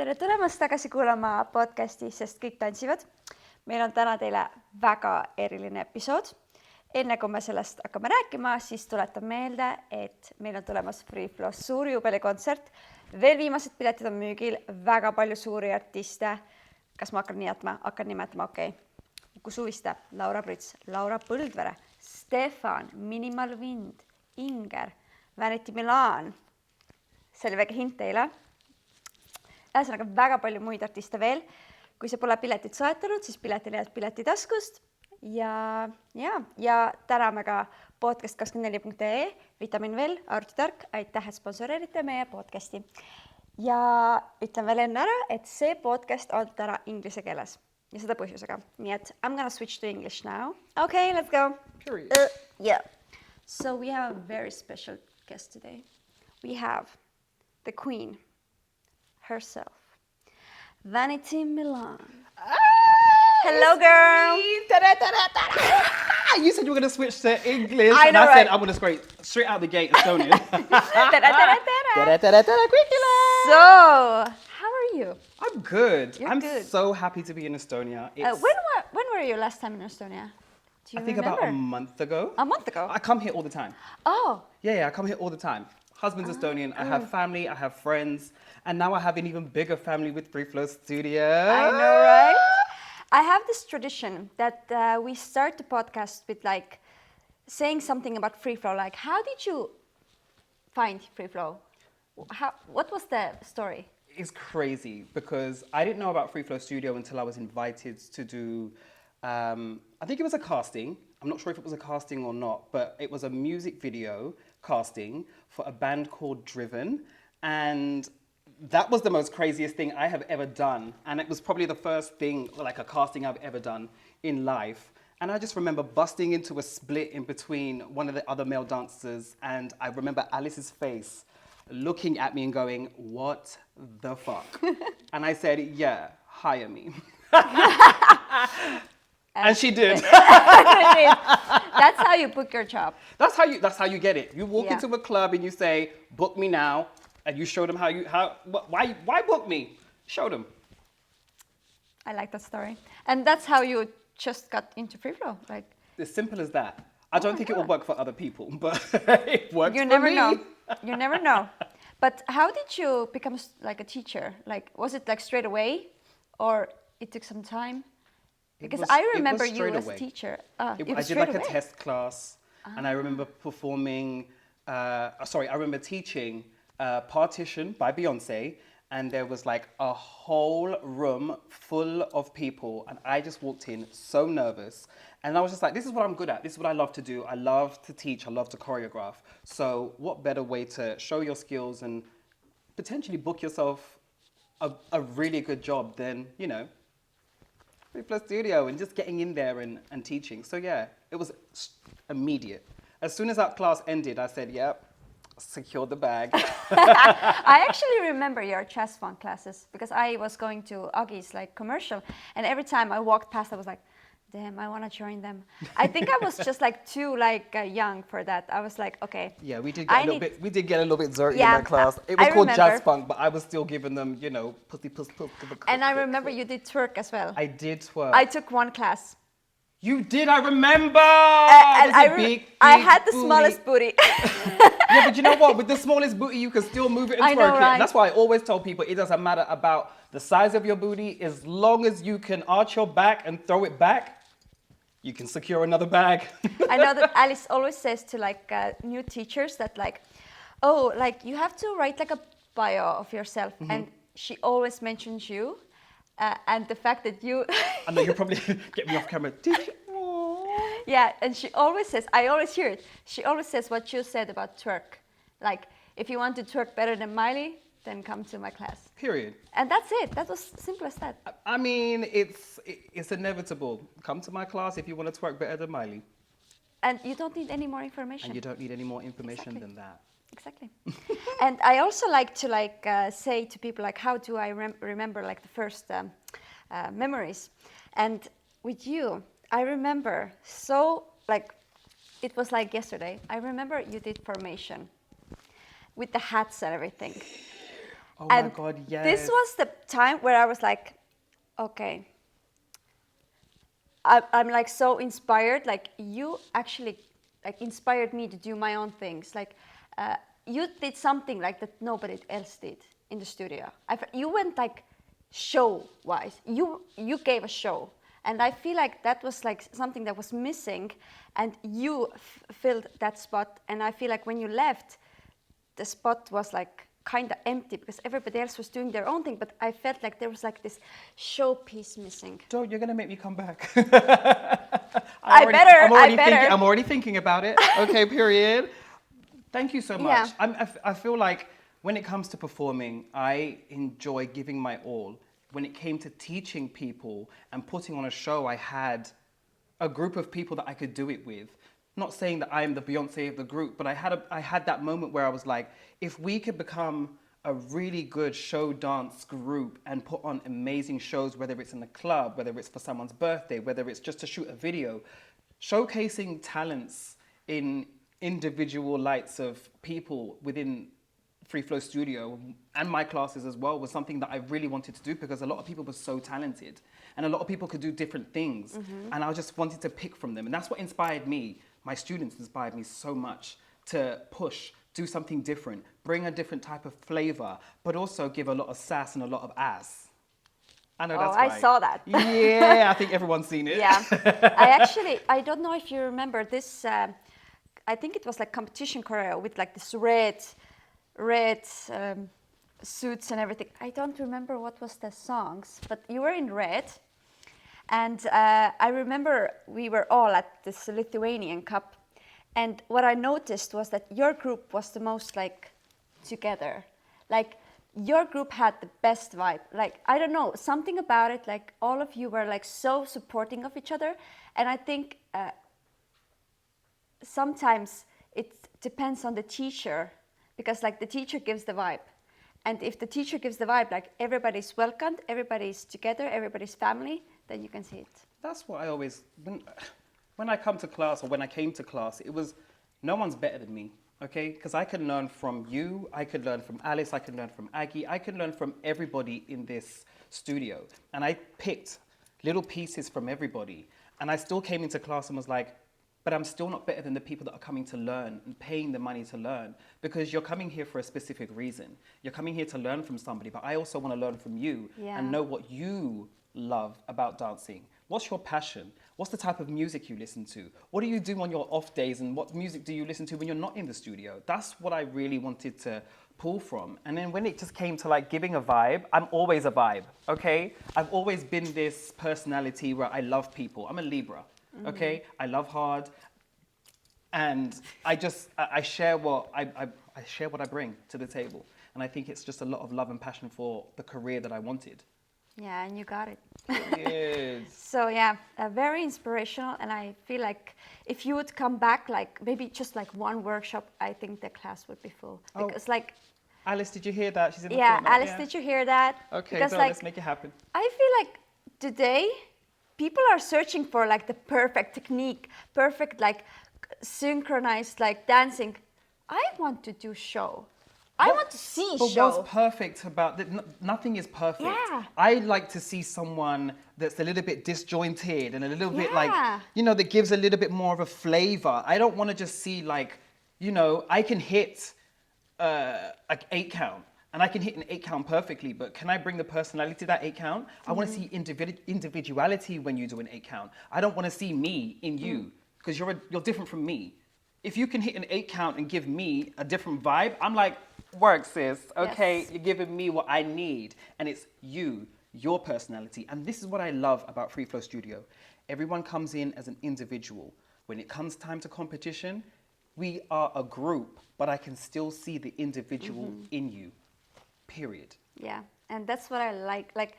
tere tulemast tagasi kuulama podcasti Sest Kõik Tantsivad. Meil on täna teile väga eriline episood. Enne kui me sellest hakkame rääkima, siis tuletan meelde, et meil on tulemas Free Flow suur juubelikontsert. Veel viimased piletid on müügil, väga palju suuri artiste. Kas ma hakkan nimetama? Okei. Uku Suviste, Laura Prüts, Laura Põldvere, Stefan, Minimal Wind, Inger, Vanity Milan. See oli väga hint teile. Ühesõnaga väga palju muid artiste veel. Kui see pole piletit soetanud, siis pileti leiad pileti taskust. Ja täname ka podcast24.ee, Vitamin Veel, Arutitark, aitäh, et sponsoreerite meie podcasti. Ja ütlen veel enne ära, et see podcast on täna inglise keeles ja seda põhjusega. Nii et I'm gonna switch to English now. Okay, let's go. Yeah. So we have a very special guest today. We have the queen herself, Vanity Milan. Hello, girl. You said you were going to switch to English. I know, and I said right? I'm going to straight out the gate Estonian. So, how are you? I'm good. You're I'm good. so happy to be in Estonia. When were you last time in Estonia? Do you I think remember? about a month ago. A month ago? I come here all the time. Oh. Yeah, I come here all the time. Husband's Estonian. I have family. I have friends. And now I have an even bigger family with Free Flow Studio. I know, right? I have this tradition that we start the podcast with like saying something about Free Flow. Like, how did you find Free Flow? What was the story? It's crazy because I didn't know about Free Flow Studio until I was invited to do, I think it was a casting. I'm not sure if it was a casting or not, but it was a music video casting for a band called Driven. And that was the most craziest thing I have ever done. And it was probably the first thing, like a casting I've ever done in life. And I just remember busting into a split in between one of the other male dancers. And I remember Alice's face looking at me and going, what the fuck? And I said, yeah, hire me. And she did. That's how you book your job. That's how you get it. You walk into a club and you say, book me now. And you show them why book me? Show them. I like that story. And that's how you just got into Free Flow, like. As simple as that. I don't think it will work for other people, but it works You for never me. know. You never know. But how did you become like a teacher? Like, was it like straight away, or it took some time? Because I remember you as a teacher. I did like a test class, and I remember performing. I remember teaching Partition by Beyonce, and there was like a whole room full of people, and I just walked in so nervous, and I was just like, this is what I'm good at, this is what I love to do. I love to teach, I love to choreograph, so what better way to show your skills and potentially book yourself a really good job than, you know, Free Flow Studio and just getting in there and teaching. So yeah, it was immediate. As soon as that class ended, I said, yep, secure the bag. I actually remember your jazz funk classes because I was going to Agi's like commercial, and every time I walked past I was like, damn, I want to join them. I think I was just like too young for that. I was like, okay. Yeah, we did get a little bit dirty in that class. It was called jazz funk, but I was still giving them, you know, pussy. And I remember you did twerk as well. I did twerk. I took one class. You did, I remember! And I had the smallest booty. Yeah, but you know what? With the smallest booty, you can still move it and twerk it. That's why I always tell people it doesn't matter about the size of your booty. As long as you can arch your back and throw it back, you can secure another bag. I know that Alice always says to like new teachers that like, oh, like you have to write like a bio of yourself. And she always mentions you. And the fact that you... I know you'll probably get me off camera. Yeah, and she always says, I always hear it, she always says what you said about twerk. Like, if you want to twerk better than Miley, then come to my class. Period. And that's it. That was simple as that. I mean, it's inevitable. Come to my class if you want to twerk better than Miley. And you don't need any more information. And you don't need any more information than that. Exactly. And I also like to say to people like, how do I remember like the first memories? And with you, I remember so like, it was like yesterday. I remember you did formation with the hats and everything. Oh and my God, yes. this was the time where I was like, okay, I'm like so inspired. Like you actually like inspired me to do my own things. Like you did something like that nobody else did in the studio. You went like show wise. You gave a show, and I feel like that was like something that was missing, and you filled that spot. And I feel like when you left, the spot was like kind of empty because everybody else was doing their own thing, but I felt like there was like this showpiece missing. Don't, you're gonna make me come back. I better. I'm already thinking about it. Okay, period. Thank you so much. Yeah. I feel like when it comes to performing, I enjoy giving my all. When it came to teaching people and putting on a show, I had a group of people that I could do it with. Not saying that I'm the Beyonce of the group, but I had that moment where I was like, if we could become a really good show dance group and put on amazing shows, whether it's in a club, whether it's for someone's birthday, whether it's just to shoot a video, showcasing talents in individual lights of people within Free Flow Studio and my classes as well was something that I really wanted to do because a lot of people were so talented and a lot of people could do different things. And I just wanted to pick from them. And that's what inspired me. My students inspired me so much to push, do something different, bring a different type of flavor, but also give a lot of sass and a lot of ass. I know that's right. I saw that. Yeah, I think everyone's seen it. Yeah. I don't know if you remember this, I think it was like competition choreo with like this red suits and everything. I don't remember what was the songs, but you were in red. And I remember we were all at this Lithuanian Cup. And what I noticed was that your group was the most like together. Like your group had the best vibe. Like, I don't know, something about it, like all of you were like so supporting of each other. And I think sometimes it depends on the teacher because like the teacher gives the vibe. And if the teacher gives the vibe, like everybody's welcomed, everybody's together, everybody's family, then you can see it. That's what I always, when I come to class or when I came to class, it was no one's better than me, okay? Because I can learn from you, I could learn from Alice, I could learn from Aggie, I could learn from everybody in this studio. And I picked little pieces from everybody. And I still came into class and was like, but I'm still not better than the people that are coming to learn and paying the money to learn because you're coming here for a specific reason. You're coming here to learn from somebody, but I also want to learn from you and know what you love about dancing. What's your passion? What's the type of music you listen to? What do you do on your off days and what music do you listen to when you're not in the studio? That's what I really wanted to pull from. And then when it just came to like giving a vibe, I'm always a vibe, okay? I've always been this personality where I love people. I'm a Libra. Okay, I love hard, and I share what I share what I bring to the table, and I think it's just a lot of love and passion for the career that I wanted. Yeah, and you got it. Yes. So yeah, very inspirational, and I feel like if you would come back, like maybe just like one workshop, I think the class would be full because like. Alice, did you hear that? She's in the Yeah, corner. Alice, did you hear that? Okay, because, so like, let's make it happen. I feel like today people are searching for like the perfect technique, perfect like synchronized like dancing. I want to do show. I want to see but show. what's perfect about it? Nothing is perfect. Yeah. I like to see someone that's a little bit disjointed and a little bit like, you know, that gives a little bit more of a flavor. I don't want to just see like, you know, I can hit like 8 count. And I can hit an 8 count perfectly, but can I bring the personality to that 8 count? I want to see individuality when you do an 8 count. I don't want to see me in you because you're different from me. If you can hit an 8 count and give me a different vibe, I'm like, work sis, okay? Yes. You're giving me what I need. And it's you, your personality. And this is what I love about Free Flow Studio. Everyone comes in as an individual. When it comes time to competition, we are a group, but I can still see the individual in you. Period. Yeah, and that's what I like. Like,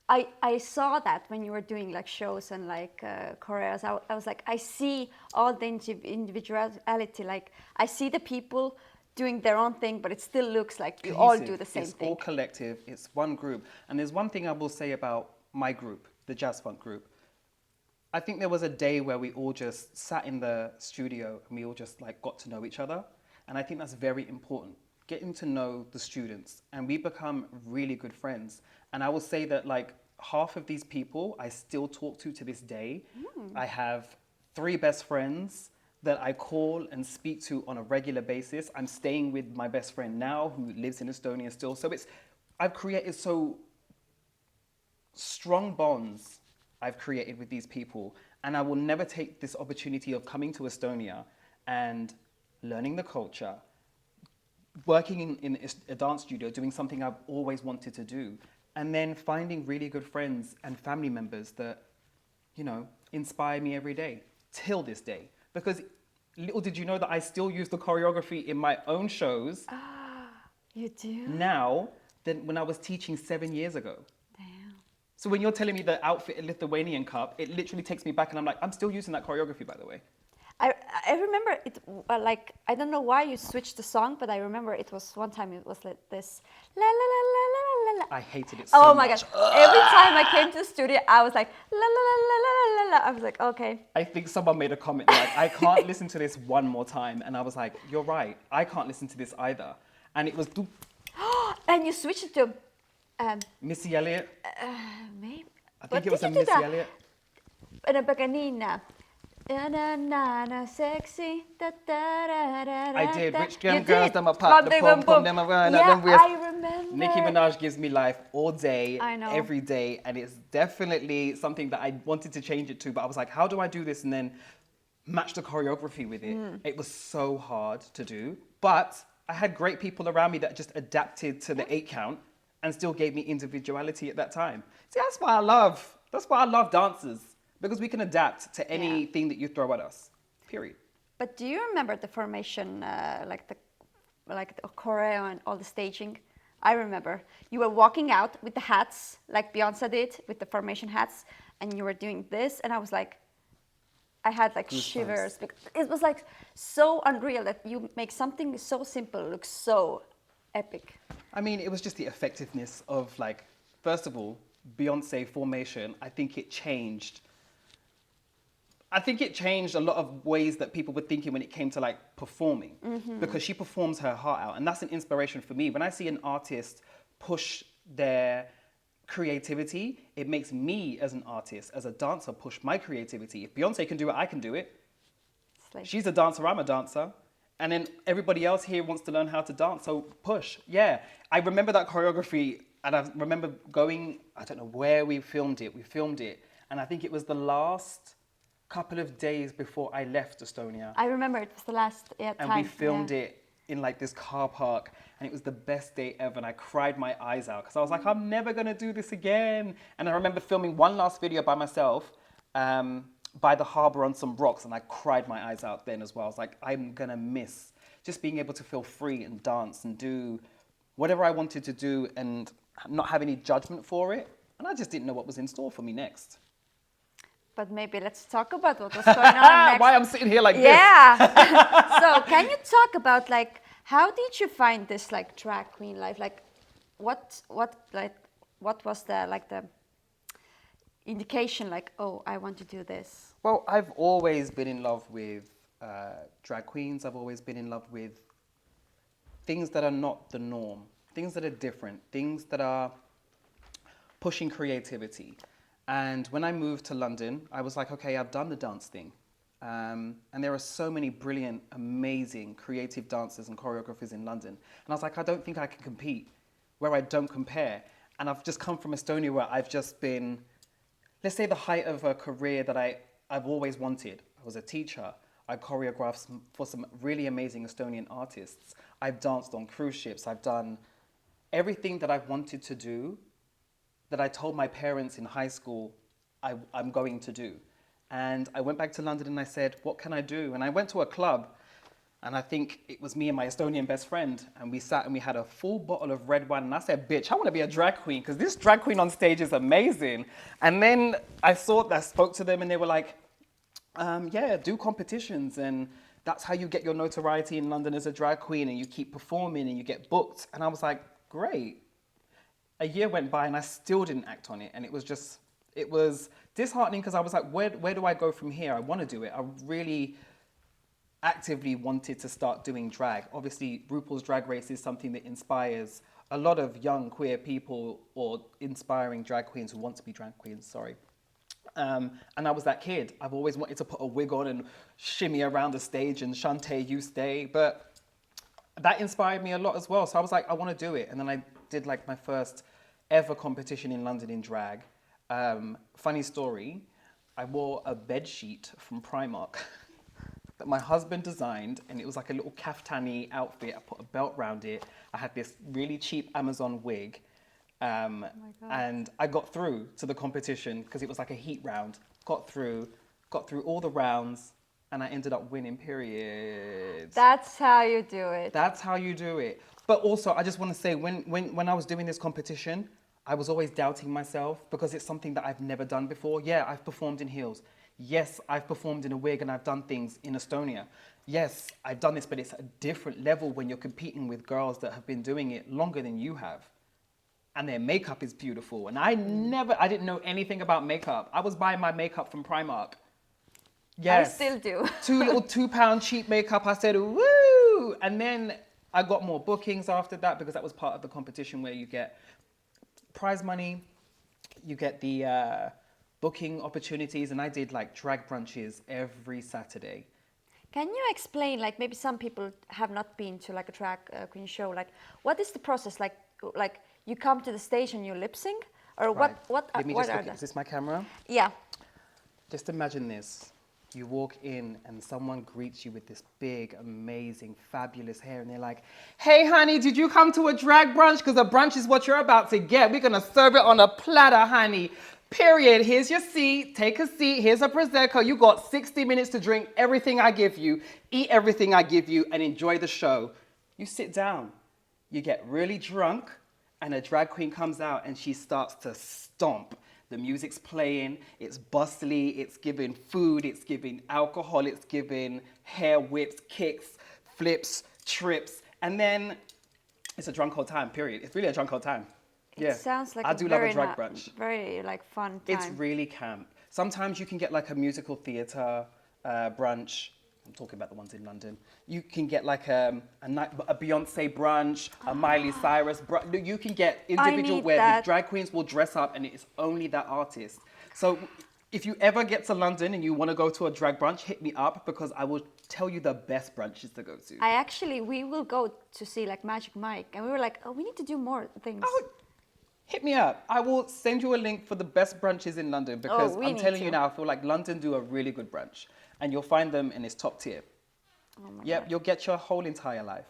I saw that when you were doing like shows and like choreos. I was like, I see all the individuality. Like, I see the people doing their own thing, but it still looks like you all do the same thing. It's all collective. It's one group. And there's one thing I will say about my group, the Jazz Funk group. I think there was a day where we all just sat in the studio and we all just like got to know each other. And I think that's very important. getting to know the students, and we become really good friends. And I will say that like half of these people I still talk to this day. I have 3 best friends that I call and speak to on a regular basis. I'm staying with my best friend now who lives in Estonia still. So I've created so strong bonds I've created with these people, and I will never take this opportunity of coming to Estonia and learning the culture, working in a dance studio, doing something I've always wanted to do, and then finding really good friends and family members that, you know, inspire me every day, till this day. Because little did you know that I still use the choreography in my own shows. You do? Now than when I was teaching 7 years ago. Damn. So when you're telling me the outfit at Lithuanian Cup, it literally takes me back, and I'm like, I'm still using that choreography, by the way. I remember it, like, I don't know why you switched the song, but I remember it was one time it was like this, la la la la la la la. I hated it so much. Oh my gosh. Every time I came to the studio, I was like, la la la la la la la. I was like, okay. I think someone made a comment like, I can't listen to this one more time. And I was like, you're right. I can't listen to this either. And it was... And you switched it to... Missy Elliott. Maybe. I think it was a Missy Elliott. Una pequeñina. Na na na sexy. Da, da, da, da, I did. da. Rich You girls, did. them a pop, the pom pom, them a run, Yeah, them with. I remember. Nicki Minaj gives me life all day, I know. every day, and it's definitely something that I wanted to change it to, but I was like, how do I do this and then match the choreography with it? It was so hard to do, but I had great people around me that just adapted to the 8 count and still gave me individuality at that time. See, that's why I love dancers, because we can adapt to anything that you throw at us, period. But do you remember the formation, like the choreo and all the staging? I remember you were walking out with the hats, like Beyonce did with the formation hats, and you were doing this, and I was like, I had like shivers. Because it was like so unreal that you make something so simple look so epic. I mean, it was just the effectiveness of, like, first of all, Beyonce formation. I think it changed a lot of ways that people were thinking when it came to like performing, because she performs her heart out, and that's an inspiration for me. When I see an artist push their creativity, it makes me as an artist, as a dancer, push my creativity. If Beyonce can do it, I can do it. Like, She's a dancer, I'm a dancer. And then everybody else here wants to learn how to dance, so push. Yeah, I remember that choreography, and I remember going, I don't know where we filmed it, and I think it was the last couple of days before I left Estonia. I remember it was the last time. And we filmed it in like this car park, and it was the best day ever, and I cried my eyes out because I was like, I'm never gonna do this again. And I remember filming one last video by myself by the harbour on some rocks, and I cried my eyes out then as well. I was like, I'm gonna miss just being able to feel free and dance and do whatever I wanted to do and not have any judgment for it. And I just didn't know what was in store for me next. But maybe let's talk about what was going on next. Why I'm sitting here like this. Yeah. So can you talk about like how did you find this like drag queen life? Like what was the indication like, oh, I want to do this? Well, I've always been in love with drag queens. I've always been in love with things that are not the norm, things that are different, things that are pushing creativity. And when I moved to London, I was like, okay, I've done the dance thing. And there are so many brilliant, amazing, creative dancers and choreographers in London. And I was like, I don't think I can compete where I don't compare. And I've just come from Estonia where I've just been, let's say, the height of a career that I've always wanted. I was a teacher. I choreographed for some really amazing Estonian artists. I've danced on cruise ships. I've done everything that I've wanted to do, that I told my parents in high school I'm going to do. And I went back to London and I said, what can I do? And I went to a club, and I think it was me and my Estonian best friend, and we sat and we had a full bottle of red wine, and I said, bitch, I want to be a drag queen, because this drag queen on stage is amazing. And then I spoke to them, and they were like, yeah, do competitions, and that's how you get your notoriety in London as a drag queen, and you keep performing and you get booked. And I was like, great. A year went by and I still didn't act on it. And it was disheartening, because I was like, where do I go from here? I want to do it. I really actively wanted to start doing drag. Obviously, RuPaul's Drag Race is something that inspires a lot of young queer people or inspiring drag queens who want to be drag queens, sorry. And I was that kid. I've always wanted to put a wig on and shimmy around the stage and Shantae, you stay. But that inspired me a lot as well. So I was like, I want to do it. And then I did like my first ever competition in London in drag. Funny story, I wore a bed sheet from Primark that my husband designed, and it was like a little kaftani outfit. I put a belt around it. I had this really cheap Amazon wig. And I got through to the competition because it was like a heat round. Got through all the rounds, and I ended up winning, period. That's how you do it. That's how you do it. But also, I just want to say, when I was doing this competition, I was always doubting myself because it's something that I've never done before. Yeah, I've performed in heels. Yes, I've performed in a wig and I've done things in Estonia. Yes, I've done this, but it's a different level when you're competing with girls that have been doing it longer than you have. And their makeup is beautiful. And I didn't know anything about makeup. I was buying my makeup from Primark. Yes. I still do. Two little £2 cheap makeup. I said, woo! And then I got more bookings after that because that was part of the competition where you get prize money, you get the booking opportunities, and I did like drag brunches every Saturday. Can you explain, like maybe some people have not been to like a drag queen show, like what is the process? Like you come to the stage and you lip sync, or Right. what Let me what just are look, the... is this my camera? Yeah. Just imagine this. You walk in and someone greets you with this big, amazing, fabulous hair, and they're like, hey, honey, did you come to a drag brunch? Because a brunch is what you're about to get. We're going to serve it on a platter, honey. Period. Here's your seat. Take a seat. Here's a Prosecco. You got 60 minutes to drink everything I give you, eat everything I give you, and enjoy the show. You sit down. You get really drunk, and a drag queen comes out, and she starts to stomp. The music's playing, it's bustly, it's giving food, it's giving alcohol, it's giving hair whips, kicks, flips, trips, and then it's a drunk old time, period. It's really a drunk old time. It sounds like I do love a drag brunch. Very like fun time. It's really camp. Sometimes you can get like a musical theatre brunch. I'm talking about the ones in London. You can get like a Beyonce brunch, a Miley Cyrus brunch. You can get individual where the drag queens will dress up and it's only that artist. So if you ever get to London and you want to go to a drag brunch, hit me up because I will tell you the best brunches to go to. We will go to see like Magic Mike, and we were like, oh, we need to do more things. Oh, hit me up. I will send you a link for the best brunches in London because I'm telling you now, I feel like London do a really good brunch. And you'll find them in its top tier. Oh my Yep, God. you'll get your whole entire life.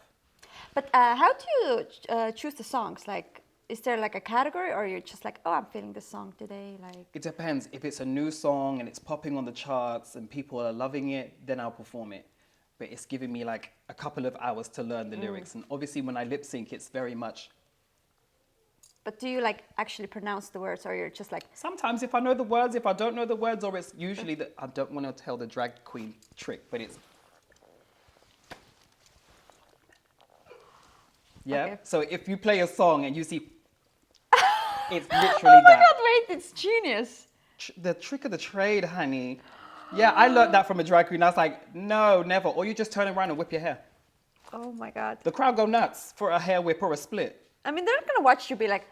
But how do you choose the songs? Like, is there like a category, or you're just like, oh, I'm feeling this song today? Like, It depends. If it's a new song and it's popping on the charts and people are loving it, then I'll perform it. But it's giving me like a couple of hours to learn the lyrics. And obviously when I lip sync, it's very much... But do you like actually pronounce the words, or you're just like... Sometimes if I know the words, if I don't know the words, or it's usually that I don't want to tell the drag queen trick, but it's... Yeah, Okay. so if you play a song and you see... It's literally Oh my that. God, wait, it's genius. The trick of the trade, honey. Yeah, I learned that from a drag queen. I was like, no, never. Or you just turn around and whip your hair. Oh my God. The crowd go nuts for a hair whip or a split. I mean, they're not gonna watch you be like,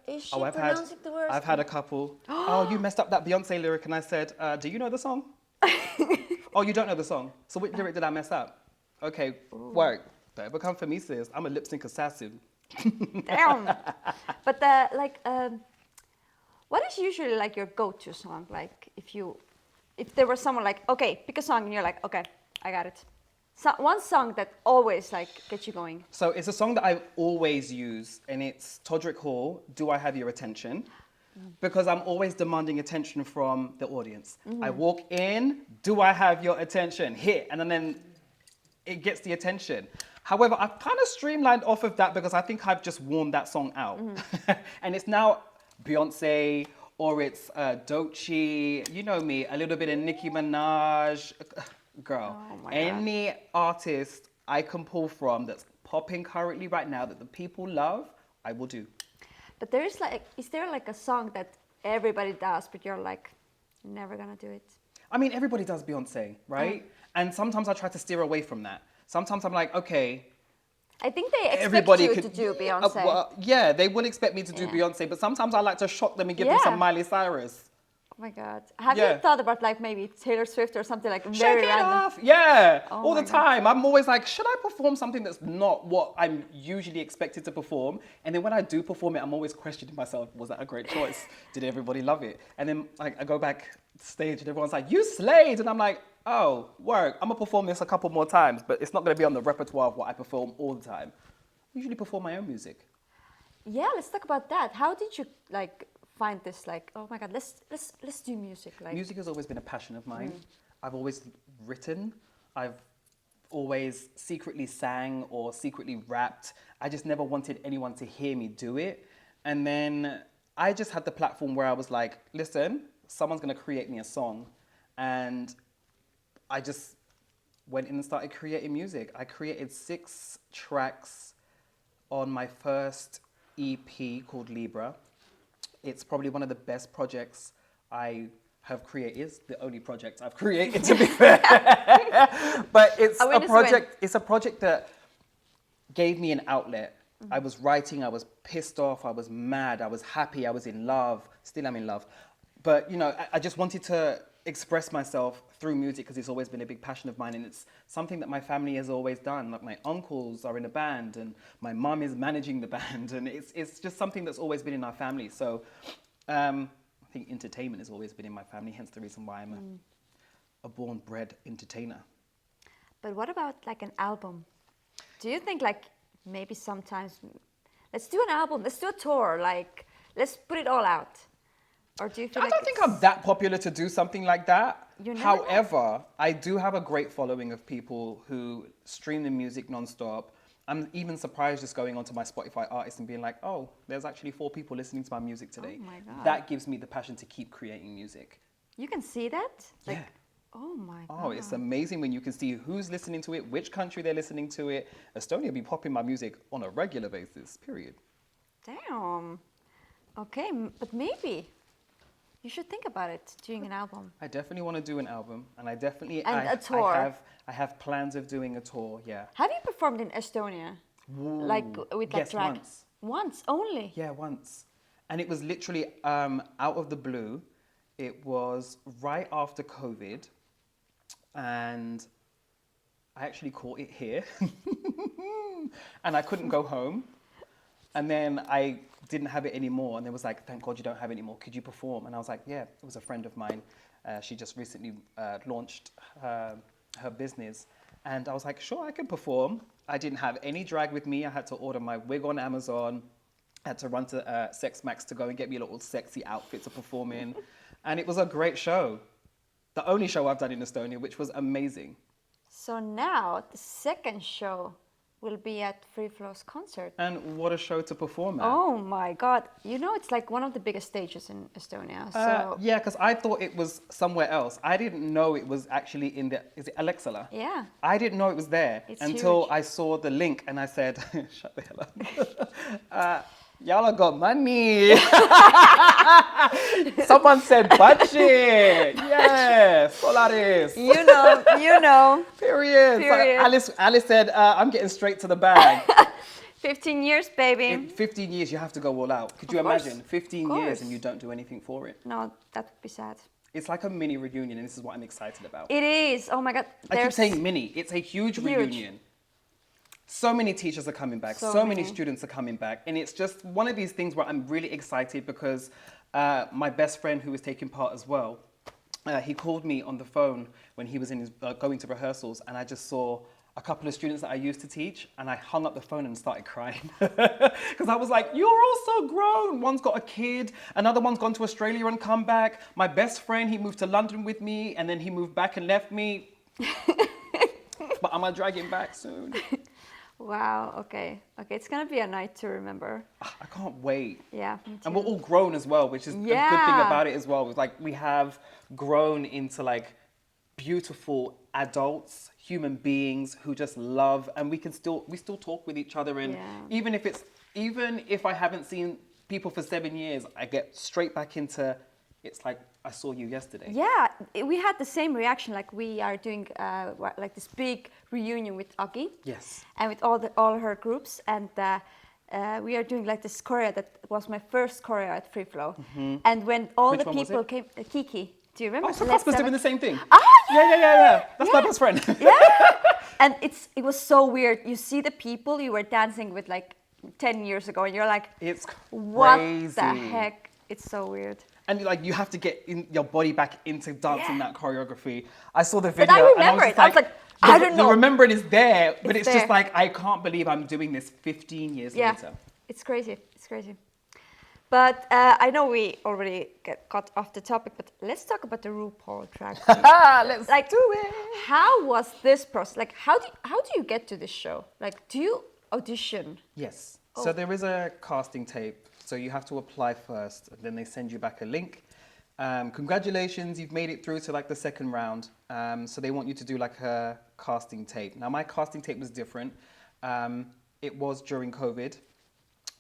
is she I've pronouncing the words? had a couple. Oh, you messed up that Beyonce lyric. And I said, do you know the song? Oh, you don't know the song. So which lyric did I mess up? Okay, work. Better come for me, sis. I'm a lip sync assassin. Damn. But what is usually like your go-to song? Like if there was someone like, okay, pick a song, and you're like, okay, I got it. So one song that always like gets you going. So it's a song that I always use, and it's Todrick Hall, Do I Have Your Attention? Because I'm always demanding attention from the audience. I walk in, do I have your attention? Hit, and then it gets the attention. However, I've kind of streamlined off of that because I think I've just worn that song out. And it's now Beyonce, or it's Doechii, you know me, a little bit of Nicki Minaj. Girl, Oh my God. any artist I can pull from that's popping currently right now that the people love, I will do. But there is like, is there like a song that everybody does, but you're like, never gonna do it? I mean, everybody does Beyonce, right? And sometimes I try to steer away from that. Sometimes I'm like, okay. I think they expect Everybody you could to do Beyonce. yeah, they will expect me to do Beyonce, but sometimes I like to shock them and give them some Miley Cyrus. Oh my God. Have you thought about like maybe Taylor Swift or something like very Shake it random? off. Yeah, Oh all the my God. time. I'm always like, should I perform something that's not what I'm usually expected to perform? And then when I do perform it, I'm always questioning myself, was that a great choice? Did everybody love it? And then like I go back stage and everyone's like, you slayed. And I'm like, oh, work. I'm gonna perform this a couple more times, but it's not gonna be on the repertoire of what I perform all the time. I usually perform my own music. Yeah, let's talk about that. How did you like find this like, oh my God, let's do music? Like music has always been a passion of mine. I've always written. I've always secretly sang or secretly rapped. I just never wanted anyone to hear me do it. And then I just had the platform where I was like, listen, someone's gonna create me a song. And I just went in and started creating music. I created 6 tracks on my first EP called Libra. It's probably one of the best projects I have created. It's the only project I've created, to be fair. But it's a project that gave me an outlet. I was writing, I was pissed off, I was mad, I was happy, I was in love, still am in love. But, you know, I just wanted to express myself through music because it's always been a big passion of mine, and it's something that my family has always done. Like my uncles are in a band and my mum is managing the band, and it's just something that's always been in our family. So I think entertainment has always been in my family, hence the reason why I'm a born-bred entertainer. But what about like an album? Do you think like maybe sometimes let's do an album, let's do a tour, like let's put it all out? Or do you feel I don't think I'm that popular to do something like that. However, I do have a great following of people who stream the music nonstop. I'm even surprised just going onto my Spotify artists and being like, oh, there's actually 4 people listening to my music today. Oh my God. That gives me the passion to keep creating music. You can see that? Like, Yeah. Oh my God. Oh, it's amazing when you can see who's listening to it, which country they're listening to it. Estonia be popping my music on a regular basis, period. Damn. Okay, but maybe you should think about it, doing an album. I definitely want to do an album, and I definitely... And a tour. I have plans of doing a tour, yeah. Have you performed in Estonia? Ooh. Like with like yes, drag? once. Once only? Yeah, once. And it was literally out of the blue. It was right after COVID, and I actually caught it here. And I couldn't go home. And then I didn't have it anymore. And they was like, thank God you don't have it anymore. Could you perform? And I was like, yeah, it was a friend of mine. She just recently launched her business. And I was like, sure, I can perform. I didn't have any drag with me. I had to order my wig on Amazon. I had to run to Sex Max to go and get me a little sexy outfit to perform in. And it was a great show. The only show I've done in Estonia, which was amazing. So now the second show will be at Free Flow's concert. And what a show to perform at. Oh my God. You know, it's like one of the biggest stages in Estonia. So yeah, because I thought it was somewhere else. I didn't know it was actually in the, is it Alexala? yeah. I didn't know it was there It's until huge. I saw the link and I said, shut the hell up. Y'all have got money. Someone said budget. Yes, Solaris. You know. Period. Period. So Alice said, I'm getting straight to the bag. 15 years, baby. In 15 years, you have to go all out. Could you Of course. imagine? 15 Of years course. and you don't do anything for it. No, that would be sad. It's like a mini reunion, and this is what I'm excited about. It is. Oh my God. I keep saying mini. It's a huge reunion. So many teachers are coming back. So many students are coming back. And it's just one of these things where I'm really excited because my best friend who was taking part as well, he called me on the phone when he was in his, going to rehearsals, and I just saw a couple of students that I used to teach, and I hung up the phone and started crying. Because I was like, you're all so grown. One's got a kid. Another one's gone to Australia and come back. My best friend, he moved to London with me, and then he moved back and left me. But I'm going to drag him back soon. Wow. Okay. It's going to be a night to remember. I can't wait. Yeah. Me too. And we're all grown as well, which is a good thing about it as well. It's like we have grown into like beautiful adults, human beings who just love, and we still talk with each other. And even if I haven't seen people for 7 years, I get straight back into it's like I saw you yesterday. Yeah, we had the same reaction. Like we are doing like this big reunion with Agi. Yes. And with all her groups, and we are doing like this choreo that was my first choreo at Free Flow. And when all Which the one was people it? came, Kiki, do you remember? Oh, so Casper's doing the same thing. Ah, Yeah. That's my best friend. yeah. And it was so weird. You see the people you were dancing with like 10 years ago, and you're like, It's what crazy. the heck? It's so weird. And like you have to get your body back into dancing that choreography. I saw the video. But I remember and it. I was like, I don't know. The remembrance is there, but it's there. just like I can't believe I'm doing this 15 years later. It's crazy. It's crazy. But I know we already got off the topic, but let's talk about the RuPaul drag race. Let's like, do it. How was this process? Like, how do you get to this show? Like, do you audition? Yes. So there is a casting tape. So you have to apply first, and then they send you back a link. Congratulations, you've made it through to like the second round. So they want you to do like a casting tape. Now my casting tape was different. It was during COVID,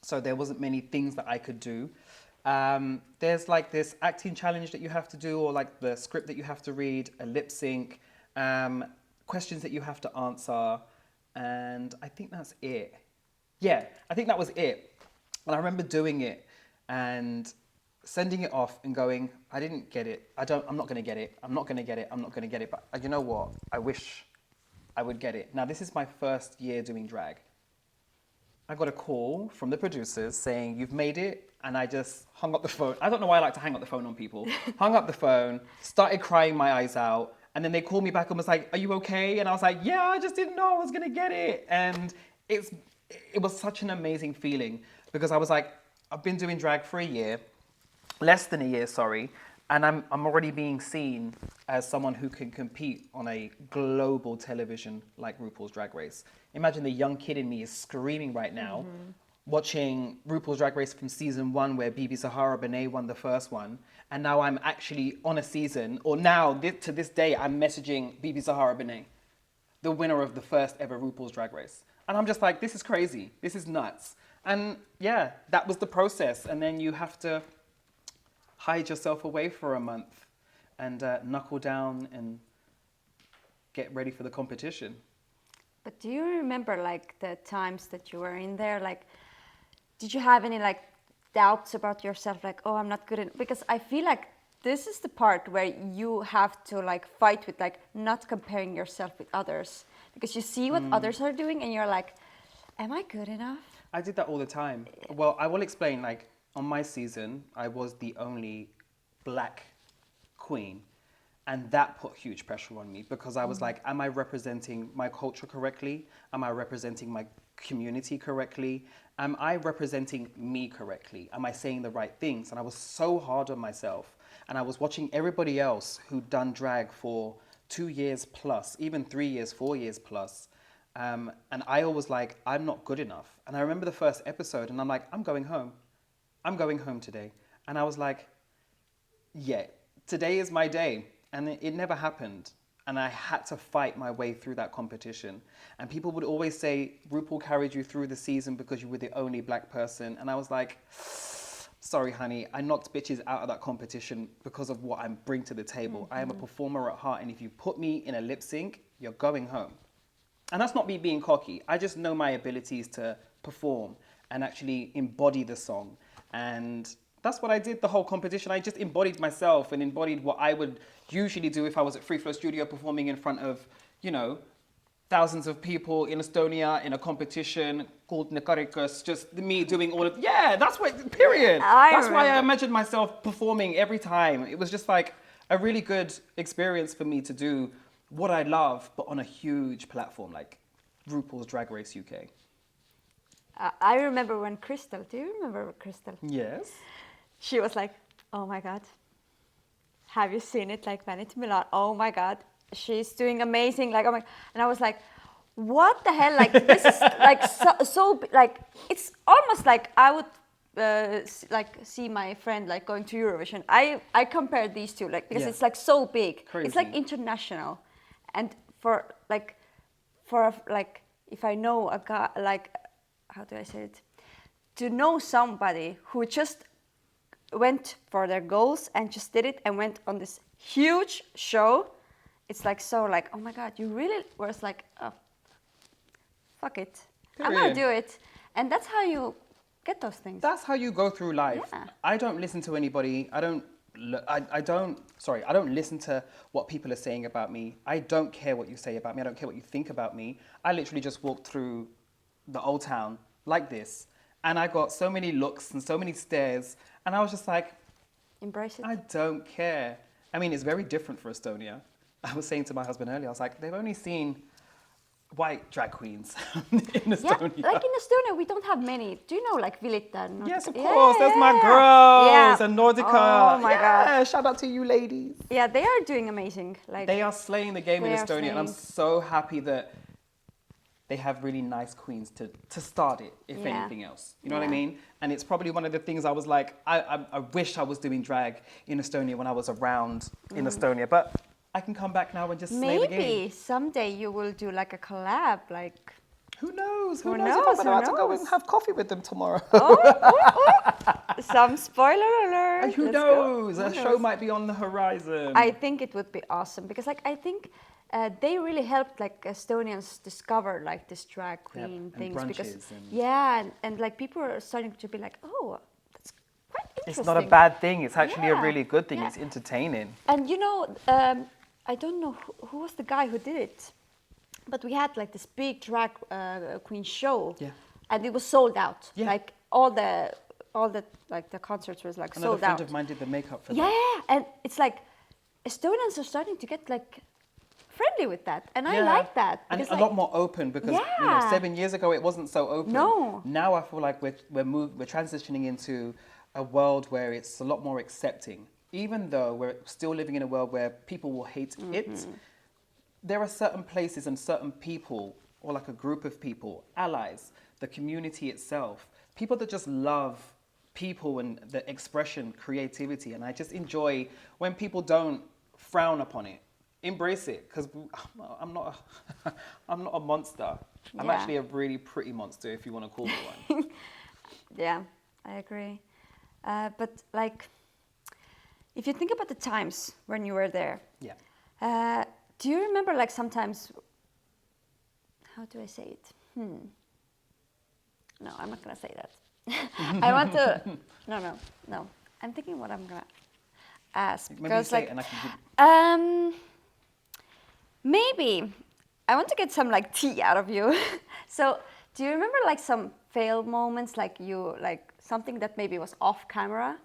so there wasn't many things that I could do. There's like this acting challenge that you have to do, or like the script that you have to read, a lip sync, questions that you have to answer, and I think that's it. Yeah, I think that was it. And I remember doing it and sending it off and going, I didn't get it. I'm not going to get it. I'm not going to get it. I'm not going to get it. But you know what? I wish I would get it. Now, this is my first year doing drag. I got a call from the producers saying, you've made it. And I just hung up the phone. I don't know why I like to hang up the phone on people. Hung up the phone, started crying my eyes out. And then they called me back and was like, are you okay? And I was like, yeah, I just didn't know I was going to get it. And it was such an amazing feeling. Because I was like, I've been doing drag for a year, less than a year, sorry, and I'm already being seen as someone who can compete on a global television like RuPaul's Drag Race. Imagine the young kid in me is screaming right now, watching RuPaul's Drag Race from season 1 where Bibi Zahara Benet won the first one, and now I'm actually on a season, or now to this day I'm messaging Bibi Zahara Benet, the winner of the first ever RuPaul's Drag Race. And I'm just like, this is crazy, this is nuts. And yeah, that was the process. And then you have to hide yourself away for a month and knuckle down and get ready for the competition. But do you remember like the times that you were in there? Like, did you have any like doubts about yourself? Like, oh, I'm not good enough? Because I feel like this is the part where you have to like fight with like not comparing yourself with others. Because you see what others are doing and you're like, am I good enough? I did that all the time. Well, I will explain, like, on my season, I was the only black queen. And that put huge pressure on me because I was like, am I representing my culture correctly? Am I representing my community correctly? Am I representing me correctly? Am I saying the right things? And I was so hard on myself. And I was watching everybody else who'd done drag for 2 years plus, even 3 years, 4 years plus. And I always like, I'm not good enough. And I remember the first episode and I'm like, I'm going home. I'm going home today. And I was like, yeah, today is my day. And it never happened. And I had to fight my way through that competition. And people would always say, RuPaul carried you through the season because you were the only black person. And I was like, sorry, honey, I knocked bitches out of that competition because of what I bring to the table. I am a performer at heart. And if you put me in a lip sync, you're going home. And that's not me being cocky. I just know my abilities to perform and actually embody the song. And that's what I did the whole competition. I just embodied myself and embodied what I would usually do if I was at Free Flow Studio performing in front of, you know, thousands of people in Estonia in a competition called Nekarikas, just me doing all of, yeah, that's what, period. That's why I imagined myself performing every time. It was just like a really good experience for me to do what I love, but on a huge platform like RuPaul's Drag Race UK. I remember when Crystal, do you remember Crystal? Yes. She was like, oh my God, have you seen it? Like Vanity Milan, oh my God, she's doing amazing. Like, oh my, and I was like, what the hell? Like, this is like so like, it's almost like I would like see my friend like going to Eurovision. I compared these two, like, because it's like so big. Crazy. It's like international. And for if I know a guy, like, how do I say it? To know somebody who just went for their goals and just did it and went on this huge show, it's like so like, oh my God, you really was like, oh, fuck it. I'm gonna do it. And that's how you get those things. That's how you go through life. Yeah. I don't listen to anybody. I don't listen to what people are saying about me. I don't care what you say about me. I don't care what you think about me. I literally just walked through the old town like this, and I got so many looks and so many stares, and I was just like, embrace it. I don't care. I mean, it's very different for Estonia. I was saying to my husband earlier, I was like, they've only seen white drag queens in Estonia. Yeah, like in Estonia, we don't have many. Do you know, like Viiendas? Yes, of course. There's my girls and Nordica. Oh my God. Shout out to you ladies. Yeah, they are doing amazing. Like they are slaying the game in Estonia, and I'm so happy that they have really nice queens to start it, if anything else. You know what I mean? And it's probably one of the things I was like, I wish I was doing drag in Estonia when I was around in Estonia, but I can come back now and just slay the game. Maybe someday you will do like a collab, like. Who knows? Who knows? knows? I'm about to go and have coffee with them tomorrow. Some spoiler alert. Who knows? A show might be on the horizon. I think it would be awesome because, like, I think they really helped like Estonians discover like this drag queen things because and like people are starting to be like, oh, that's quite interesting. It's not a bad thing. It's actually a really good thing. It's entertaining. And you know, I don't know who was the guy who did it, but we had like this big drag queen show, and it was sold out. Like all the like the concerts was like sold out. Another friend of mine did the makeup for that. Yeah, and it's like Estonians are starting to get like friendly with that, and I like that. And a lot more open because you know, 7 years ago it wasn't so open. No. Now I feel like we're transitioning into a world where it's a lot more accepting. Even though we're still living in a world where people will hate it, there are certain places and certain people, or like a group of people, allies, the community itself, people that just love people and the expression, creativity. And I just enjoy when people don't frown upon it. Embrace it, because I'm not a monster. I'm actually a really pretty monster, if you want to call me one. Yeah, I agree. But like, if you think about the times when you were there, do you remember like sometimes, how do I say it? No, I'm not gonna say that. I want to, no. I'm thinking what I'm gonna ask. Because like, maybe I want to get some like tea out of you. So do you remember like some fail moments, like you, like something that maybe was off camera?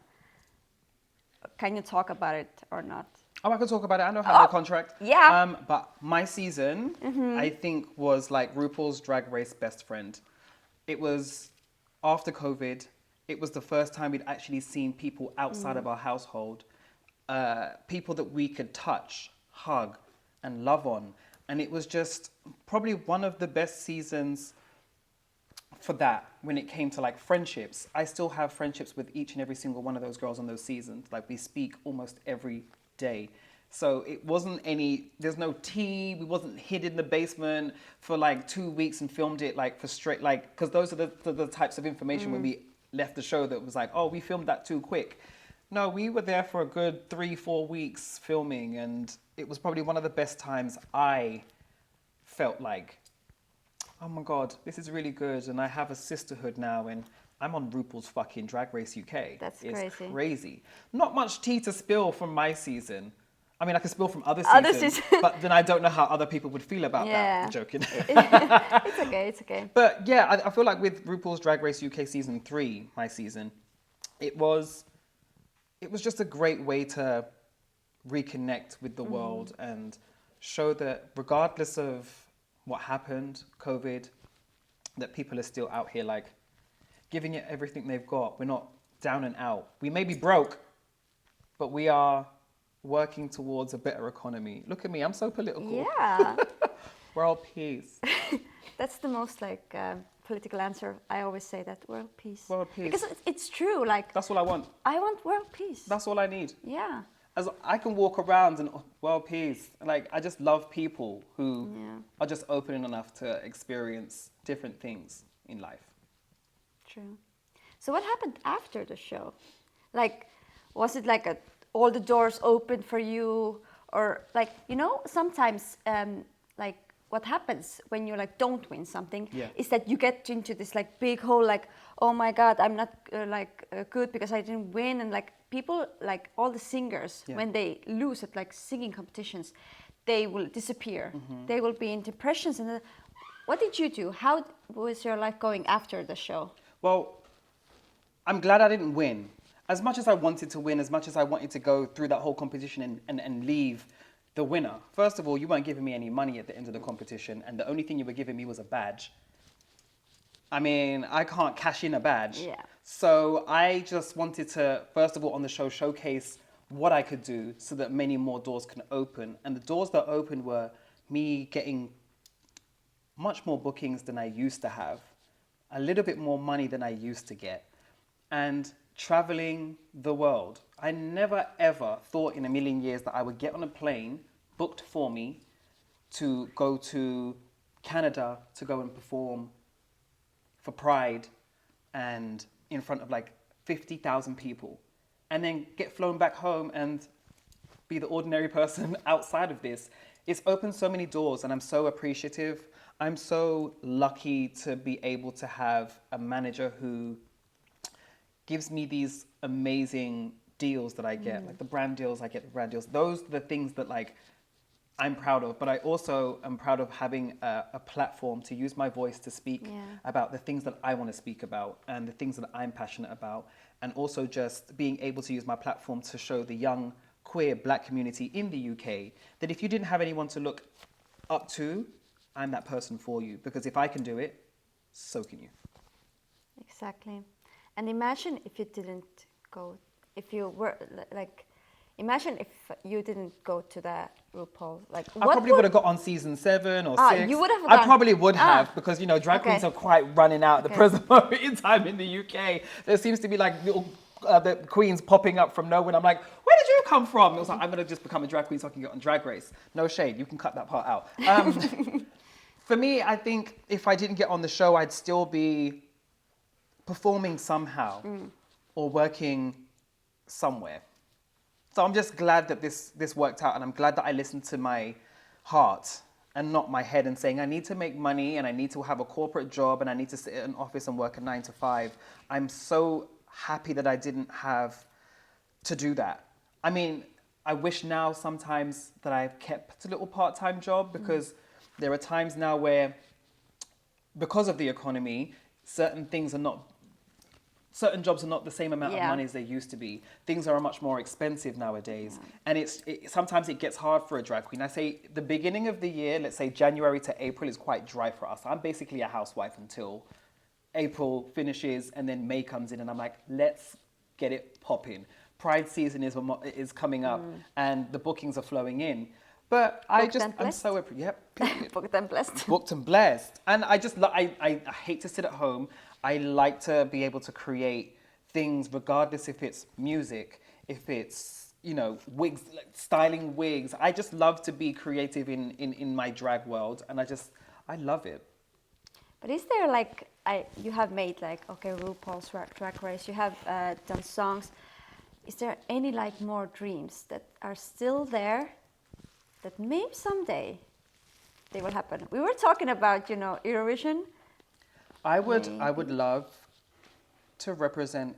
Can you talk about it or not? Oh, I could talk about it. I don't have no contract. Yeah. But my season, I think, was like RuPaul's Drag Race best friend. It was after COVID. It was the first time we'd actually seen people outside of our household, people that we could touch, hug, and love on. And it was just probably one of the best seasons for that when it came to like friendships. I still have friendships with each and every single one of those girls on those seasons. Like we speak almost every day. So it wasn't there's no tea. We wasn't hid in the basement for like 2 weeks and filmed it like for straight, like, because those are the types of information when we left the show that was like, oh, we filmed that too quick. No, we were there for a good 3-4 weeks filming, and it was probably one of the best times I felt like, oh my God, this is really good. And I have a sisterhood now, and I'm on RuPaul's fucking Drag Race UK. It's crazy. Not much tea to spill from my season. I mean, I could spill from other seasons, but then I don't know how other people would feel about that. I'm joking. It's okay. But yeah, I feel like with RuPaul's Drag Race UK season 3, my season, it was just a great way to reconnect with the world and show that regardless of what happened, COVID, that people are still out here like giving it everything they've got. We're not down and out. We may be broke, but we are working towards a better economy. Look at me, I'm so political. Yeah. World peace. That's the most like political answer. I always say that, world peace. World peace. Because it's true, like. That's all I want. I want world peace. That's all I need. Yeah. As I can walk around and world peace. Like, I just love people who are just open enough to experience different things in life. True. So what happened after the show? Like, Was it like all the doors open for you, or like, you know, sometimes like what happens when you like don't win something is that you get into this like big hole, like, oh my God, I'm not good because I didn't win. And like people, like all the singers, when they lose at like singing competitions, they will disappear. They will be in depressions. And what did you do? How was your life going after the show? Well, I'm glad I didn't win. As much as I wanted to win, as much as I wanted to go through that whole competition and leave the winner. First of all, you weren't giving me any money at the end of the competition, and the only thing you were giving me was a badge. I mean, I can't cash in a badge. Yeah. So I just wanted to, first of all, on the show, showcase what I could do so that many more doors can open. And the doors that opened were me getting much more bookings than I used to have, a little bit more money than I used to get, and traveling the world. I never ever thought in a million years that I would get on a plane booked for me to go to Canada to go and perform for Pride and in front of like 50,000 people, and then get flown back home and be the ordinary person outside of this. It's opened so many doors, and I'm so appreciative. I'm so lucky to be able to have a manager who gives me these amazing deals that I get, like the brand deals, I get the brand deals. Those are the things that like I'm proud of, but I also am proud of having a platform to use my voice to speak about the things that I want to speak about and the things that I'm passionate about, and also just being able to use my platform to show the young queer Black community in the UK that if you didn't have anyone to look up to, I'm that person for you, because if I can do it, so can you. Exactly. And imagine if you didn't go, if you were like, imagine if you didn't go to the RuPaul. Like, I probably would have got on season 7 or 6. You would have I gone. probably would have, because, you know, drag queens are quite running out at the present moment in time in the UK. There seems to be like little the queens popping up from nowhere. And I'm like, where did you come from? It was like, I'm going to just become a drag queen so I can get on Drag Race. No shade. You can cut that part out. For me, I think if I didn't get on the show, I'd still be performing somehow or working somewhere. So I'm just glad that this worked out, and I'm glad that I listened to my heart and not my head and saying I need to make money and I need to have a corporate job and I need to sit in an office and work a 9 to 5. I'm so happy that I didn't have to do that. I mean, I wish now sometimes that I've kept a little part-time job, because there are times now where, because of the economy, certain jobs are not the same amount of money as they used to be. Things are much more expensive nowadays. And sometimes it gets hard for a drag queen. I say the beginning of the year, let's say January to April, is quite dry for us. I'm basically a housewife until April finishes, and then May comes in and I'm like, let's get it popping. Pride season is coming up and the bookings are flowing in. But I'm so, booked and blessed. Booked and blessed. And I hate to sit at home. I like to be able to create things, regardless if it's music, if it's, you know, wigs, like styling wigs. I just love to be creative in my drag world, and I love it. But is there like, you have made like, okay, RuPaul's Drag Race, you have done songs. Is there any like more dreams that are still there that maybe someday they will happen? We were talking about, you know, Eurovision. I would love to represent